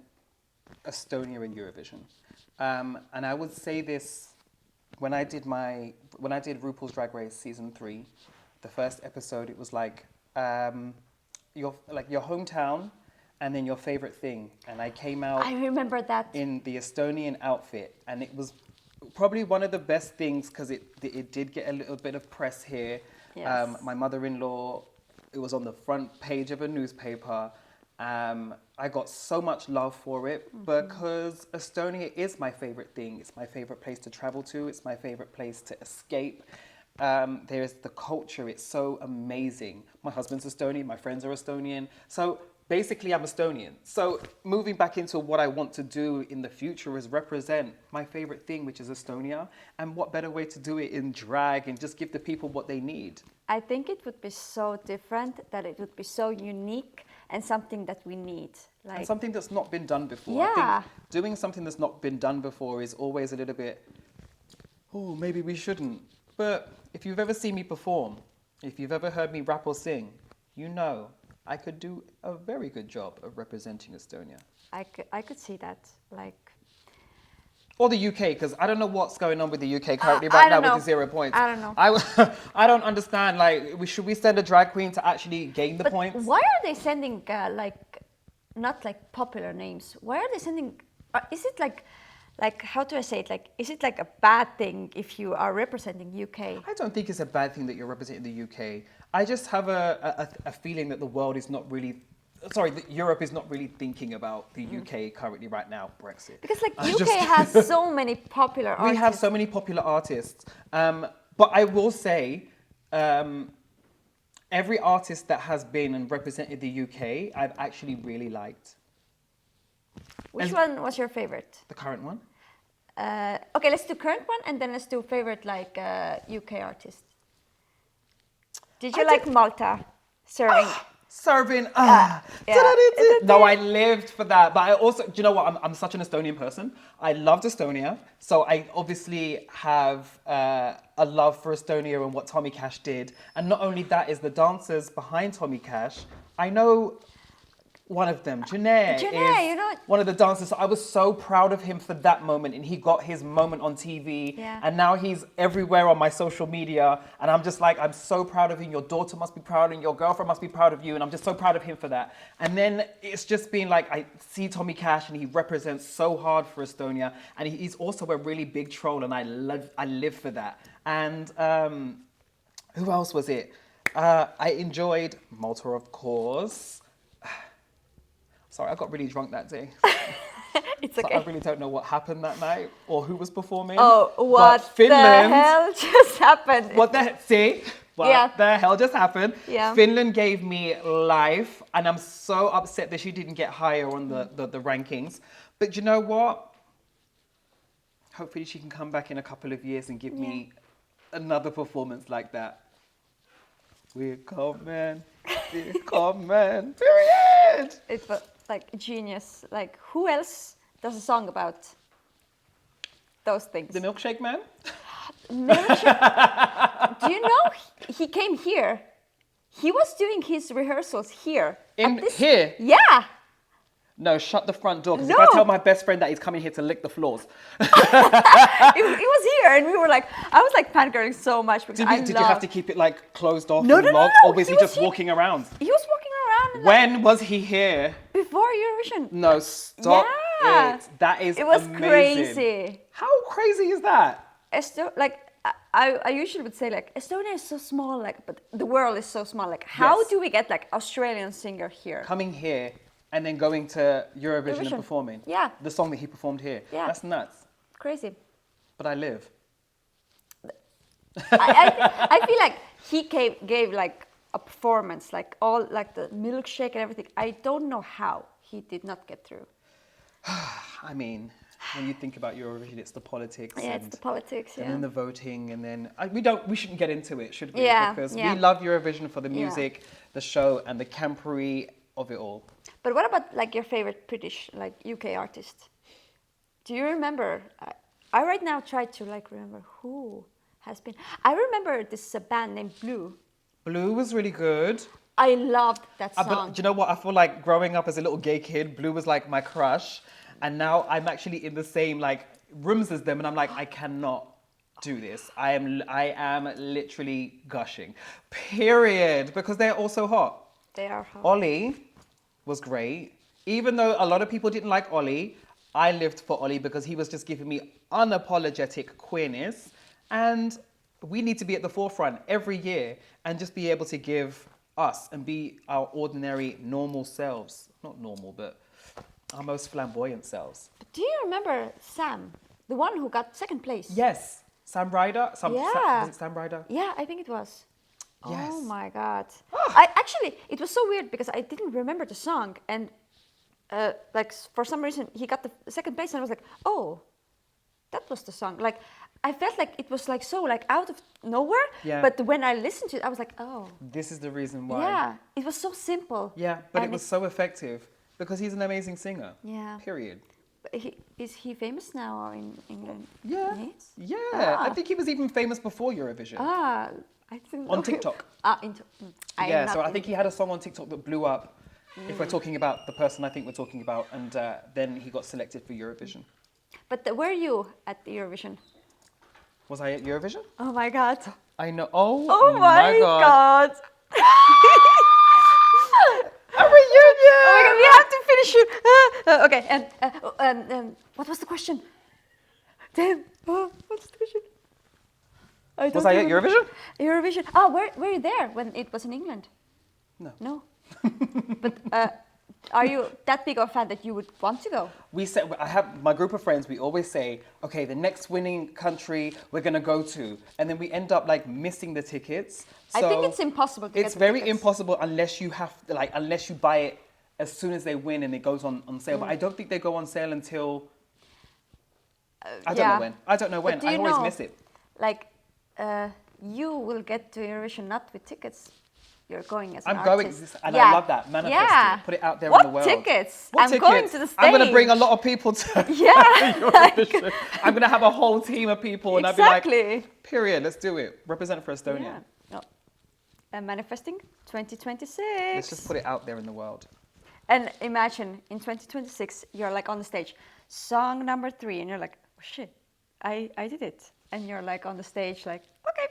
Estonia in Eurovision. And I would say this, when I did RuPaul's Drag Race season 3, the first episode, it was like your hometown and then your favorite thing. And I came out, I remember that, in the Estonian outfit, and it was probably one of the best things, because it did get a little bit of press here. Yes. My mother-in-law, it was on the front page of a newspaper. I got so much love for it because Estonia is my favorite thing. It's my favorite place to travel to. It's my favorite place to escape. There's the culture. It's so amazing. My husband's Estonian. My friends are Estonian. So basically, I'm Estonian. So moving back into what I want to do in the future is represent my favorite thing, which is Estonia. And what better way to do it in drag and just give the people what they need? I think it would be so different, that it would be so unique, and something that we need. Like And something that's not been done before. I Yeah. think doing something that's not been done before is always a little bit, oh, maybe we shouldn't. But if you've ever seen me perform, if you've ever heard me rap or sing, you know I could do a very good job of representing Estonia. I could see that. Like Or the UK, because I don't know what's going on with the UK currently I right now don't with know. the 0 points. I don't know. I don't understand. Like, should we send a drag queen to actually gain the But points? why are they sending not like popular names? Why are they sending? Is it like how do I say it? Like, is it like a bad thing if you are representing UK? I don't think it's a bad thing that you're representing the UK. I just have a feeling that the world is not really, that Europe is not really thinking about the UK currently right now, Brexit. Because like UK has so many popular artists. We have so many popular artists. But I will say, every artist that has been and represented the UK, I've actually really liked. Which one was your favorite? The current one? Okay, let's do current one and then let's do favorite like UK artist. Did you like Malta serving? Serving. Yeah. No, I lived for that. But I also, do you know what? I'm such an Estonian person. I loved Estonia. So I obviously have a love for Estonia and what Tommy Cash did. And not only that is the dancers behind Tommy Cash. I know one of them, Janae, is you know, one of the dancers. So I was so proud of him for that moment, and he got his moment on TV. Yeah. And now he's everywhere on my social media, and I'm just like, I'm so proud of him. Your daughter must be proud, and your girlfriend must be proud of you, and I'm just so proud of him for that. And then it's just been like, I see Tommy Cash, and he represents so hard for Estonia, and he's also a really big troll, and I live for that. And who else was it? I enjoyed Malta, of course. Sorry, I got really drunk that day. It's So okay. I really don't know what happened that night or who was performing. Oh, what But Finland, the hell just happened? What the hell just happened? Yeah. Finland gave me life, and I'm so upset that she didn't get higher on the rankings. But you know what? Hopefully she can come back in a couple of years and give me another performance like that. We're coming, period. It was like genius. Like, who else does a song about those things? The Milkshake Man? Do you know he came here? He was doing his rehearsals here. Here? Yeah. No, shut the front door, because No. if I tell my best friend that he's coming here to lick the floors. It was here, and we were like, I was like fangirling so much because Did you have to keep it like closed off No, and no, no, locked, no, or was he he was just here. walking around? He was walking around and, When was he here? before Eurovision. No, stop Yeah. it. That is It was amazing. crazy. How crazy is that? I usually would say like Estonia is so small, like, but the world is so small. Like, how Yes. do we get like Australian singer here? Coming here and then going to Eurovision and performing. Yeah. The song that he performed here. Yeah. That's nuts. Crazy. But I live. I feel like he gave like a performance, like all like the milkshake and everything. I don't know how he did not get through. I mean, when you think about Eurovision, it's the politics. Yeah, and it's the politics. And Yeah. then the voting, and then we shouldn't get into it, should we? Yeah, Because yeah. we love Eurovision for the Yeah. music, the show, and the campery of it all. But what about like your favorite British, like UK artist? Do you remember? I right now try to like remember who has been. I remember this band named Blue. Blue was really good. I loved that song. But do you know what? I feel like growing up as a little gay kid, Blue was like my crush, and now I'm actually in the same like rooms as them, and I'm like, I cannot do this. I am literally gushing. Period. Because they're all so hot. They are hot. Ollie was great. Even though a lot of people didn't like Ollie, I lived for Ollie because he was just giving me unapologetic queerness. And we need to be at the forefront every year and just be able to give us and be our ordinary, normal selves. Not normal, but our most flamboyant selves. Do you remember Sam, the one who got second place? Yes. Sam Ryder? Yeah. Was it Sam Ryder? Yeah, I think it was. Yes. Oh my God. Ah. It was so weird because I didn't remember the song, and like for some reason he got the second place, and I was like, oh, that was the song. Like I felt like it was like so like out of nowhere. Yeah. But when I listened to it, I was like, oh. This is the reason why. Yeah, it was so simple. Yeah, but And it was so effective because he's an amazing singer. Yeah. Period. But is he famous now or in England? Yeah. Yes? Yeah. Ah. I think he was even famous before Eurovision. Ah, I think On TikTok. I So I think he had a song on TikTok that blew up. If we're talking about the person I think we're talking about, and then he got selected for Eurovision. But were you at the Eurovision? Was I at Eurovision? Oh my God. I know. Oh, Oh my God. A reunion! Oh my God, we have to finish it. Okay, and what was the question? Damn, what's the question? Was I at Eurovision? Eurovision. Oh, were you there when it was in England? No. No. But are you that big of a fan that you would want to go? We said, I have my group of friends, we always say, okay, the next winning country we're going to go to. And then we end up like missing the tickets. So I think it's impossible to it's get the very tickets. impossible unless you have, like, unless you buy it as soon as they win and it goes on sale. But I don't think they go on sale until, I don't know when. I don't know when. But do I you always know, miss it. Like, you will get to Eurovision not with tickets. You're going as an I'm going, artist. and I love that. Manifest it. Put it out there in the world. What tickets? What I'm tickets? going to the stage. I'm going to bring a lot of people to Yeah. Eurovision. I'm going to have a whole team of people, and Exactly. I'll be like, period, let's do it. Represent for Estonia. Yeah. No. Manifesting 2026. Let's just put it out there in the world. And imagine in 2026, you're like on the stage, song number 3, and you're like, oh shit, I did it. And you're like on the stage, like, okay.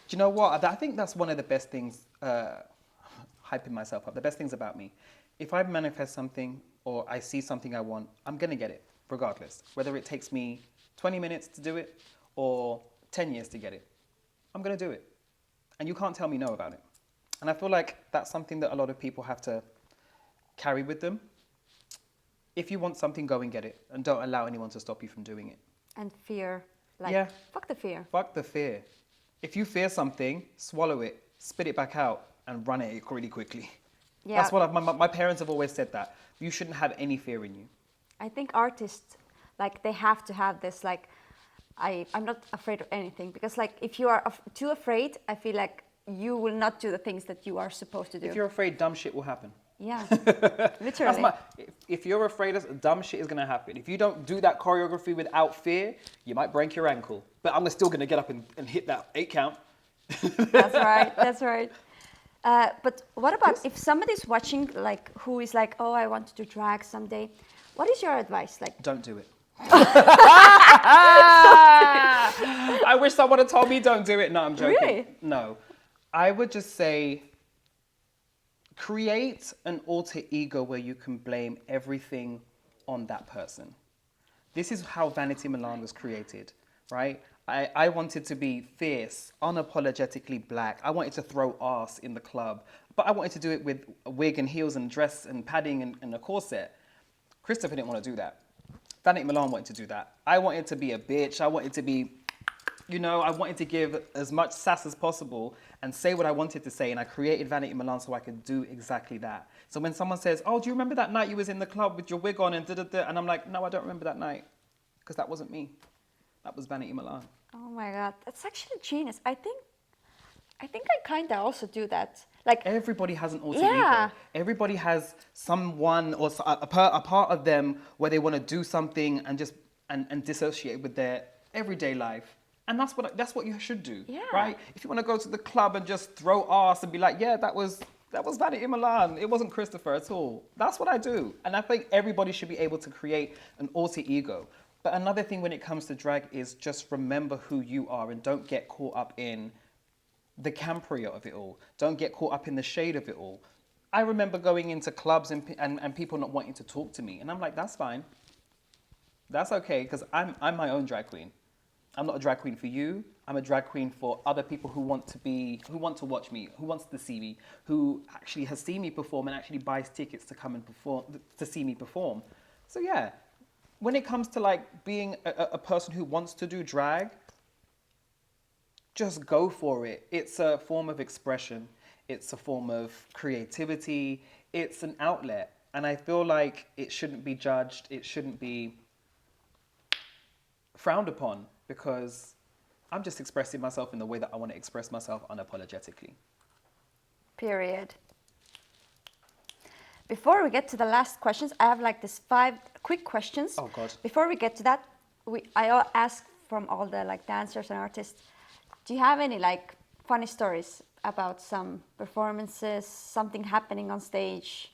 Do you know what? I think that's one of the best things, hyping myself up, the best things about me. If I manifest something or I see something I want, I'm going to get it, regardless. Whether it takes me 20 minutes to do it or 10 years to get it, I'm going to do it. And you can't tell me no about it. And I feel like that's something that a lot of people have to carry with them. If you want something, go and get it. And don't allow anyone to stop you from doing it. And fear, like, Yeah. fuck the fear. Fuck the fear. If you fear something, swallow it, spit it back out, and run at it really quickly. Yeah. That's what my parents have always said, that you shouldn't have any fear in you. I think artists, like, they have to have this, like, I'm not afraid of anything, because, like, if you are too afraid, I feel like you will not do the things that you are supposed to do. If you're afraid, dumb shit will happen. Yeah, literally. If you're afraid, dumb shit is going to happen. If you don't do that choreography without fear, you might break your ankle. But I'm still going to get up and hit that 8 count. That's right, that's right. But what about if somebody's watching, like, who is like, oh, I want to do drag someday. What is your advice? Like, don't do it. I wish someone had told me don't do it. No, I'm joking. Really? No. I would just say, create an alter ego where you can blame everything on that person. This is how Vanity Milan was created, right? I wanted to be fierce, unapologetically black. I wanted to throw ass in the club, but I wanted to do it with a wig and heels and dress and padding and a corset. Christopher didn't want to do that. Vanity Milan wanted to do that. I wanted to be a bitch. I wanted to be, I wanted to give as much sass as possible and say what I wanted to say. And I created Vanity Milan so I could do exactly that. So when someone says, oh, do you remember that night you was in the club with your wig on and da-da-da? And I'm like, no, I don't remember that night. Because that wasn't me. That was Vanity Milan. oh my God, that's actually genius. I think I kind of also do that. Like, everybody has an alter Yeah. ego. Everybody has someone or a part of them where they want to do something and just and dissociate with their everyday life. And that's what you should do, Yeah. right? If you want to go to the club and just throw ass and be like, yeah, that was Vanity Milan. It wasn't Christopher at all. That's what I do. And I think everybody should be able to create an alter ego. But another thing when it comes to drag is just remember who you are and don't get caught up in the camperia of it all. Don't get caught up in the shade of it all. I remember going into clubs and people not wanting to talk to me. And I'm like, that's fine. That's okay, because I'm my own drag queen. I'm not a drag queen for you. I'm a drag queen for other people who want to watch me, who wants to see me, who actually has seen me perform and actually buys tickets to come and perform, to see me perform. So yeah, when it comes to like being a person who wants to do drag, just go for it. It's a form of expression. It's a form of creativity. It's an outlet. And I feel like it shouldn't be judged. It shouldn't be frowned upon. because I'm just expressing myself in the way that I want to express myself unapologetically. Period. Before we get to the last questions, I have like this 5 quick questions. Oh God. Before we get to that, I ask from all the like dancers and artists, do you have any like funny stories about some performances, something happening on stage?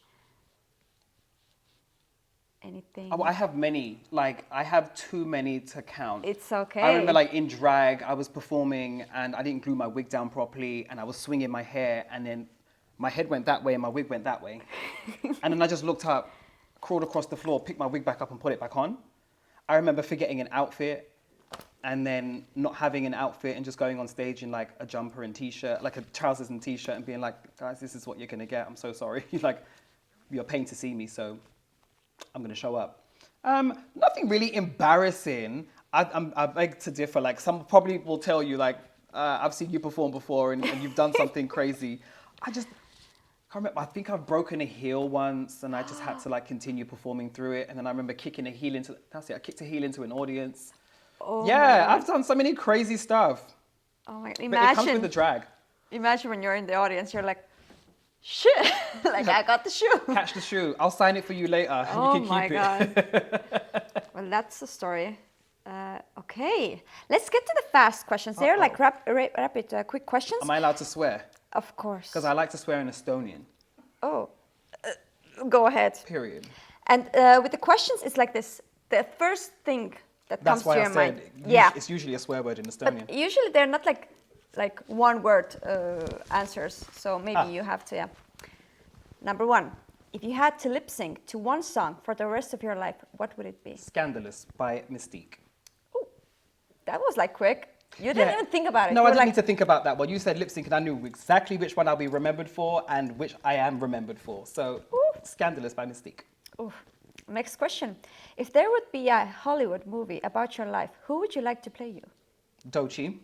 Anything? Oh, I have many. Like, I have too many to count. It's okay. I remember, like, in drag, I was performing and I didn't glue my wig down properly and I was swinging my hair and then my head went that way and my wig went that way. And then I just looked up, crawled across the floor, picked my wig back up and put it back on. I remember forgetting an outfit and then not having an outfit and just going on stage in like a jumper and t-shirt, like a trousers and t-shirt, and being like, guys, this is what you're gonna get. I'm so sorry. Like, you're paying to see me, so I'm gonna show up. Nothing really embarrassing. I beg to differ. Like, some probably will tell you, like, I've seen you perform before and you've done something crazy. I can't remember. I think I've broken a heel once and I just had to like continue performing through it. And then I remember kicking a heel into, that's it, I kicked a heel into an audience. Oh yeah, I've done so many crazy stuff. Oh my God. But it comes with the drag. Imagine when you're in the audience, you're like, shit, like I got the shoe. Catch the shoe. I'll sign it for you later. Oh You can my keep God. it. Well, that's the story. Okay, let's get to the fast questions. They're like rapid, quick questions. Am I allowed to swear? Of course. Because I like to swear in Estonian. Oh, go ahead. Period. And with the questions, it's like this. The first thing that That's comes to why I your mind. said Yeah. it's usually a swear word in Estonian. But usually they're not like one word answers. So maybe you have to, yeah. Number 1, if you had to lip sync to one song for the rest of your life, what would it be? Scandalous by Mystique. Oh, that was like quick. You didn't even think about it. No, You I were didn't like, need to think about that one. You said lip sync and I knew exactly which one I'll be remembered for and which I am remembered for. So, Scandalous by Mystique. Ooh. Next question. If there would be a Hollywood movie about your life, who would you like to play you? Doechii.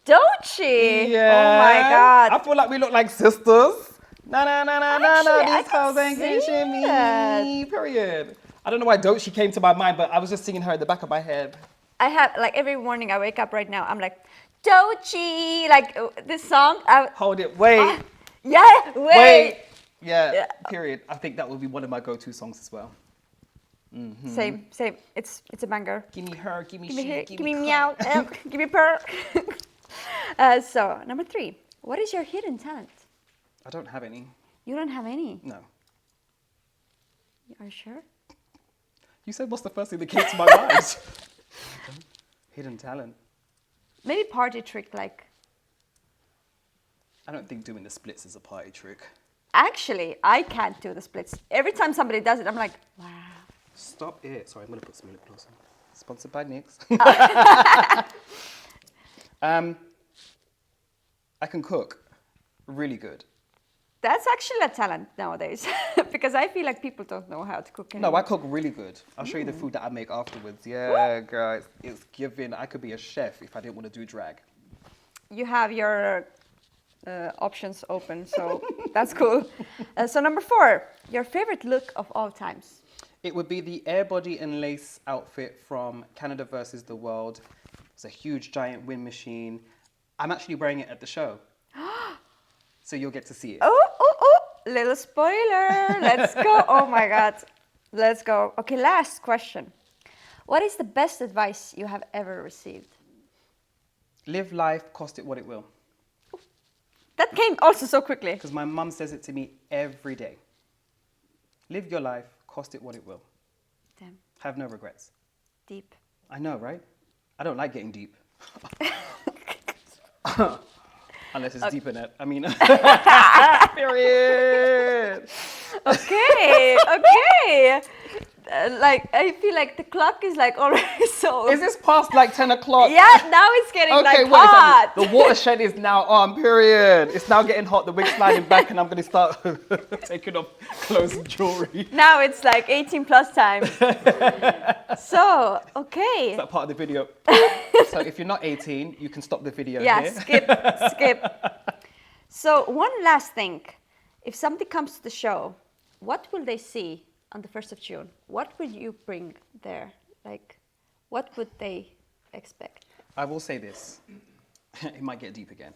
Doechii! Yeah. Oh my God. I feel like we look like sisters. Na na na na na na. Actually, I These hoes ain't can see catching me. that. Period. I don't know why Doechii came to my mind, but I was just singing her in the back of my head. I have, like, every morning I wake up right now, I'm like, Doechii! Like, this song. Hold it. Wait. Yeah, wait. Yeah, period. I think that would be one of my go-to songs as well. Mm-hmm. Same. It's a banger. Give me her, give me Give me she, here, give give me me her. meow, give me purr. So, number 3. What is your hidden talent? I don't have any. You don't have any? No. Are you sure? You said what's the first thing that came to my mind? Hidden talent. Maybe party trick, like. I don't think doing the splits is a party trick. Actually, I can't do the splits. Every time somebody does it, I'm like, wow. Stop it. Sorry, I'm going to put some lip gloss on. Sponsored by NYX. I can cook really good. That's actually a talent nowadays because I feel like people don't know how to cook anymore. No, I cook really good. I'll show you the food that I make afterwards. Yeah, guys. It's giving. I could be a chef if I didn't want to do drag. You have your options open, so that's cool. So number 4, your favorite look of all times. It would be the air body and lace outfit from Canada versus the World. It's a huge giant wind machine. I'm actually wearing it at the show. So you'll get to see it. Oh, little spoiler. Let's go. Oh my God. Let's go. Okay, last question. What is the best advice you have ever received? Live life, cost it what it will. That came also so quickly. Because my mum says it to me every day. Live your life, cost it what it will. Damn. Have no regrets. Deep. I know, right? I don't like getting deep. Unless it's deep in it. I mean, period. Okay. Like, I feel like the clock is like already so... Is this past like 10 o'clock? Yeah, now it's getting like wait, hot. the watershed is now on, period. It's now getting hot, the wig's sliding back and I'm going to start taking off clothes and jewelry. Now it's like 18 plus time. So, okay. Is that part of the video? So if you're not 18, you can stop the video Yeah, here. skip. So one last thing. If somebody comes to the show, what will they see on the 1st of June? What will you bring there? Like, what would they expect? I will say this. It might get deep again.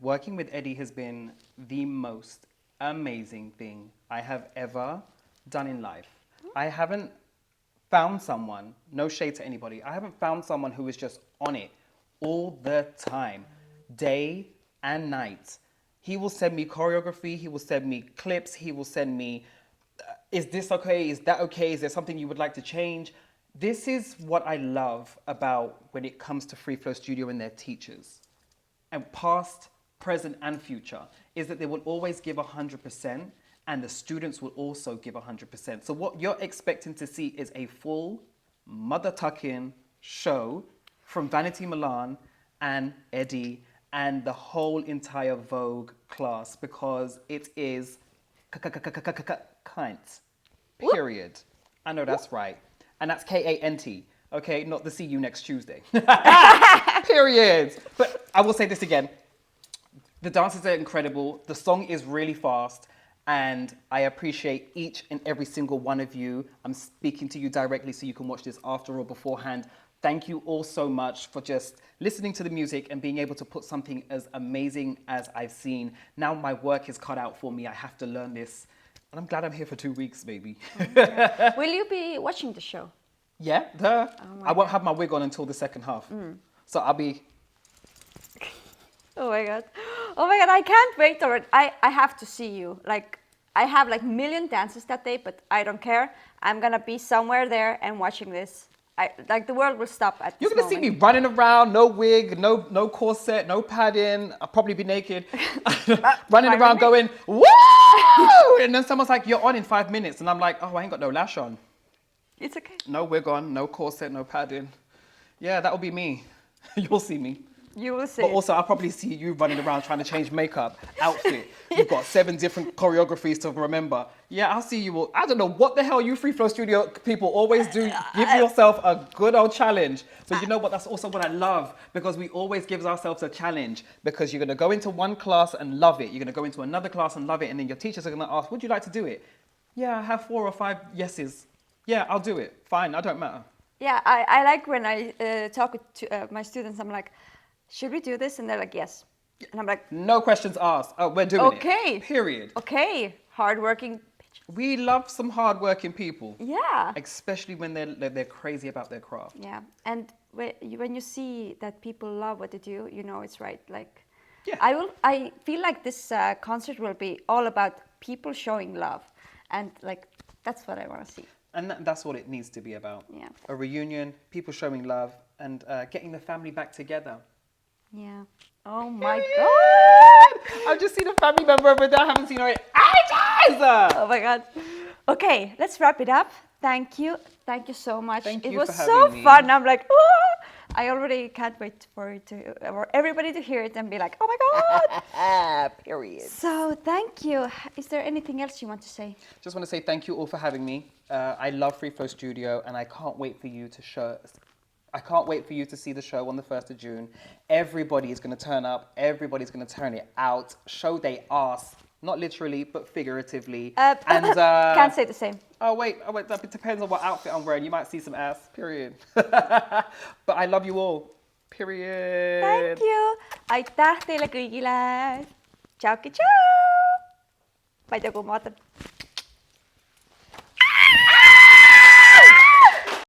Working with Eddie has been the most amazing thing I have ever done in life. I haven't found someone, no shade to anybody, I haven't found someone who is just on it all the time, day and night. He will send me choreography, he will send me clips, he will send me, is this okay, is that okay, is there something you would like to change? This is what I love about when it comes to Free Flow Studio and their teachers, and past, present and future, is that they will always give 100% and the students will also give 100%. So what you're expecting to see is a full mother tucking show from Vanity Milan and Eddie and the whole entire Vogue class, because it is kind. Period. I know that's right. And that's K-A-N-T, okay? Not the see you next Tuesday. Period. But I will say this again. The dances are incredible. The song is really fast. And I appreciate each and every single one of you. I'm speaking to you directly so you can watch this after or beforehand. Thank you all so much for just listening to the music and being able to put something as amazing as I've seen. Now my work is cut out for me. I have to learn this. And I'm glad I'm here for 2 weeks, baby. Oh, will you be watching the show? Yeah, I won't have my wig on until the second half. So I'll be... Oh my God. Oh my God, I can't wait already. I have to see you. Like, I have like million dances that day, but I don't care. I'm gonna be somewhere there and watching this. Like the world will stop at this You're gonna moment. see me running around, no wig, no corset, no padding. I'll probably be naked, running around going, woo! And then someone's like, you're on in 5 minutes. And I'm like, oh, I ain't got no lash on. It's okay. No wig on, no corset, no padding. Yeah, that'll be me. You'll see me. You will see. But also, I'll probably see you running around trying to change makeup, outfit. You've got 7 different choreographies to remember. Yeah, I'll see you all. I don't know what the hell you Free Flow Studio people always do. Give yourself a good old challenge. But you know what? That's also what I love, because we always give ourselves a challenge, because you're going to go into one class and love it. You're going to go into another class and love it. And then your teachers are going to ask, would you like to do it? Yeah, I have 4 or 5 yeses. Yeah, I'll do it. Fine, I don't matter. Yeah, I like when I talk to my students, I'm like, should we do this? And they're like, yes. And I'm like, no questions asked. Oh, we're doing it. Okay. Period. Okay. Hardworking bitches. We love some hardworking people. Yeah. Especially when they're crazy about their craft. Yeah. And when you see that people love what they do, you know it's right. Like, yeah. I feel like this concert will be all about people showing love. And like, that's what I want to see. And that's what it needs to be about. Yeah. A reunion, people showing love, and getting the family back together. Yeah. Oh my God. I've just seen a family member over there. I haven't seen her in ages. Oh my God. Okay, let's wrap it up. Thank you. Thank you so much. Thank you it was for so having me. fun. I'm like, oh, I already can't wait for everybody to hear it and be like, oh my God. Period. So thank you. Is there anything else you want to say? Just want to say thank you all for having me. I love Free Flow Studio, and I can't wait for you to see the show on the 1st of June. Everybody is going to turn up. Everybody's going to turn it out. Show they ass. Not literally, but figuratively. Can't say the same. Oh, wait. That depends on what outfit I'm wearing. You might see some ass. Period. But I love you all. Period. Thank you. Aitäh teile kõigile. Tšauki, tšau. Ma ei tea, kuhu ma vaatan.